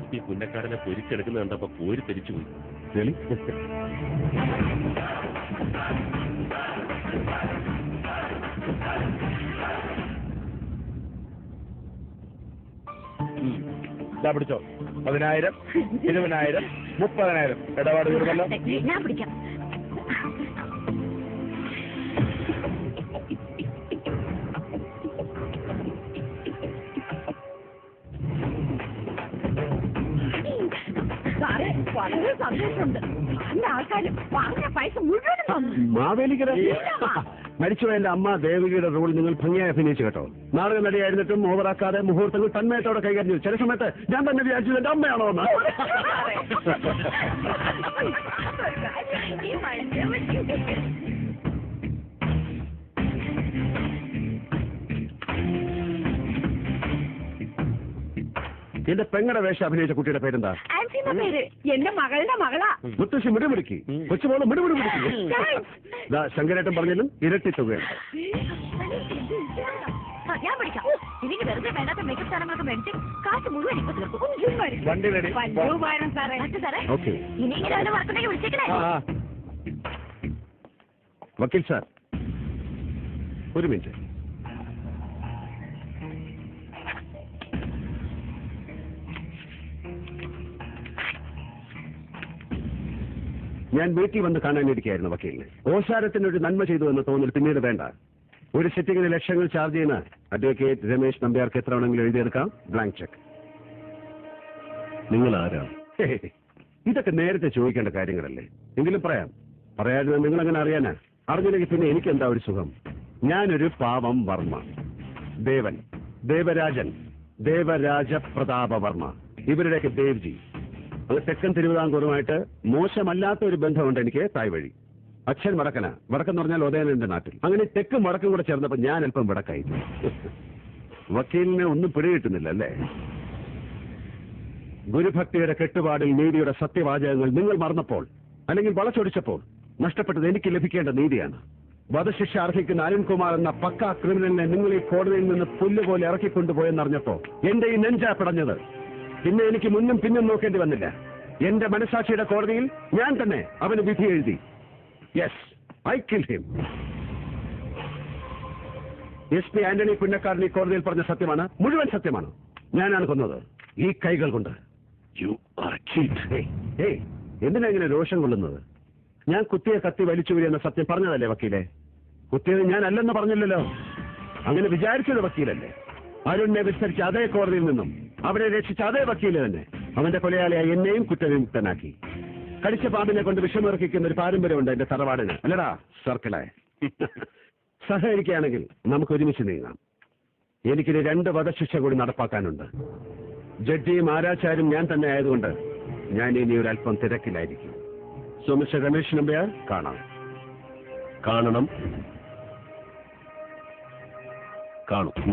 SP പുന്നക്കാരനെ പൊരിച്ചെടുക്കുന്ന കണ്ടപ്പോ പോരി തിരിച്ചുപോയി. പിടിച്ചോ. 10,000, 20,000, 30,000 ഇടപാട് തീർന്നല്ലോ. ഞാൻ പിടിക്കാം. വളരെ സന്തോഷമുണ്ട്. എന്റെ ആൾക്കാര് വാങ്ങിയ പൈസ മുഴുവനും മാവേലിക്കര മരിച്ചുപോയ എന്റെ അമ്മ ദേവികയുടെ റോൾ നിങ്ങൾ ഭംഗിയായി അഭിനയിച്ചു കേട്ടോ. നാടക നടിയായിരുന്നിട്ടും ഓവറാക്കാതെ മുഹൂർത്തങ്ങൾ തന്മയത്തോടെ കൈകാര്യം ചെയ്തു. ചില സമയത്ത് ഞാൻ തന്നെ വിചാരിച്ചു എന്റെ അമ്മയാണോ എന്ന്. എന്റെ പെങ്ങളുടെ വേഷം അഭിനയിച്ച കുട്ടിയുടെ പേരെന്താ? പേര് എന്റെ മകളുടെ മകളാ. മുത്തശ്ശി മിടുമിടുക്കി, കൊച്ചുമോള് മിടുമിടുമിടുക്കി. ശങ്കരേട്ടൻ പറഞ്ഞാലും ഇരട്ടി തുകയുണ്ട്. ഞാൻ പഠിക്കാം. എനിക്ക് വെറുതെ വേണ്ടാത്ത മേക്കപ്പ് സാധനങ്ങളൊക്കെ മേടിച്ച് കാശ് മുഴുവൻ ഇപ്പൊ തീർക്കും. സാറേ ഇനി ഇങ്ങനെ അവന്റെ വർക്കുണ്ടെങ്കിൽ വിളിച്ചേക്കണേ. വക്കീൽ സാർ ഒരു മിനിറ്റ്. ഞാൻ വീട്ടിൽ വന്ന് കാണാനിരിക്കുകയായിരുന്നു വക്കീലിനെ. ഓശാരത്തിനൊരു നന്മ ചെയ്തു എന്ന് തോന്നൽ പിന്നീട് വേണ്ട. ഒരു സെറ്റിങ്ങിന് ലക്ഷങ്ങൾ ചാർജ് ചെയ്യുന്ന അഡ്വക്കേറ്റ് രമേശ് നമ്പ്യാർക്ക് എത്ര വേണമെങ്കിലും എഴുതിയെടുക്കാം. Blank cheque. നിങ്ങൾ ആരാണ്? ഇതൊക്കെ നേരത്തെ ചോദിക്കേണ്ട കാര്യങ്ങളല്ലേ. എങ്കിലും പറയാതിരുന്ന നിങ്ങൾ അങ്ങനെ അറിയാനാ? അറിഞ്ഞില്ലെങ്കിൽ പിന്നെ എനിക്ക് എന്താ ഒരു സുഖം. ഞാനൊരു പാവം വർമ്മ. ദേവരാജ പ്രതാപ വർമ്മ, ഇവരുടെയൊക്കെ ദേവ്ജി. അത് തെക്കൻ തിരുവിതാംകൂറുമായിട്ട് മോശമല്ലാത്ത ഒരു ബന്ധമുണ്ട് എനിക്ക്. തായ് വഴി അച്ഛൻ വടക്കെന്ന് പറഞ്ഞാൽ ഉദയനന്റെ നാട്ടിൽ. അങ്ങനെ തെക്കും വടക്കും കൂടെ ചേർന്നപ്പോൾ ഞാൻ അല്പം വടക്കായി. വക്കീലിനെ ഒന്നും പിടികിട്ടുന്നില്ല അല്ലേ? ഗുരുഭക്തിയുടെ കെട്ടുപാടിൽ നീതിയുടെ സത്യവാചകങ്ങൾ നിങ്ങൾ മറന്നപ്പോൾ, അല്ലെങ്കിൽ വളച്ചൊടിച്ചപ്പോൾ നഷ്ടപ്പെട്ടത് എനിക്ക് ലഭിക്കേണ്ട നീതിയാണ്. വധശിക്ഷ അർഹിക്കുന്ന അരുൺകുമാർ എന്ന പക്കാ ക്രിമിനലിനെ നിങ്ങൾ ഈ കോടതിയിൽ നിന്ന് പുല്ലുപോലെ ഇറക്കിക്കൊണ്ടുപോയെന്നറിഞ്ഞപ്പോ എന്റെ ഈ നെഞ്ചാ പിടഞ്ഞത്. പിന്നെ എനിക്ക് മുന്നും പിന്നും നോക്കേണ്ടി വന്നില്ല. എന്റെ മനസാക്ഷിയുടെ കോടതിയിൽ ഞാൻ തന്നെ അവന് വിധി എഴുതി. Yes, I kill him. SP Antony Punnakkaran ഈ കോടതിയിൽ പറഞ്ഞ സത്യമാണ്, മുഴുവൻ സത്യമാണ്. ഞാനാണ് കൊന്നത് ഈ കൈകൾ കൊണ്ട്. എന്തിനാ ഇങ്ങനെ രോഷം കൊള്ളുന്നത്? ഞാൻ കുത്തിയ കത്തി വലിച്ചൂരി എന്ന സത്യം പറഞ്ഞതല്ലേ വക്കീലെ? കുത്തിയത് ഞാൻ അല്ലെന്ന് പറഞ്ഞില്ലല്ലോ. അങ്ങനെ വിചാരിച്ചത് വക്കീലല്ലേ? അരുണിനെ വിസ്തരിച്ച അതേ കോടതിയിൽ നിന്നും അവനെ രക്ഷിച്ച അതേ വക്കീല് തന്നെ അവന്റെ കൊലയാളിയായി എന്നെയും കുറ്റവിമുക്തനാക്കി. കടിച്ച പാമ്പിനെ കൊണ്ട് വിഷമിറക്കിക്കുന്ന ഒരു പാരമ്പര്യമുണ്ട് എന്റെ തറവാടിന്, അല്ലടാ സർക്കിളെ? സഹകരിക്കുകയാണെങ്കിൽ നമുക്ക് ഒരുമിച്ച് നീങ്ങാം. എനിക്കിനി 2 വധശിക്ഷ കൂടി നടപ്പാക്കാനുണ്ട്. ജഡ്ജിയും ആരാച്ചാരും ഞാൻ തന്നെ ആയതുകൊണ്ട് ഞാൻ ഇനി ഒരു അല്പം തിരക്കിലായിരിക്കും. സോ മിസ്റ്റർ രമേശ് നമ്പ്യാർ, കാണണം. കാണും.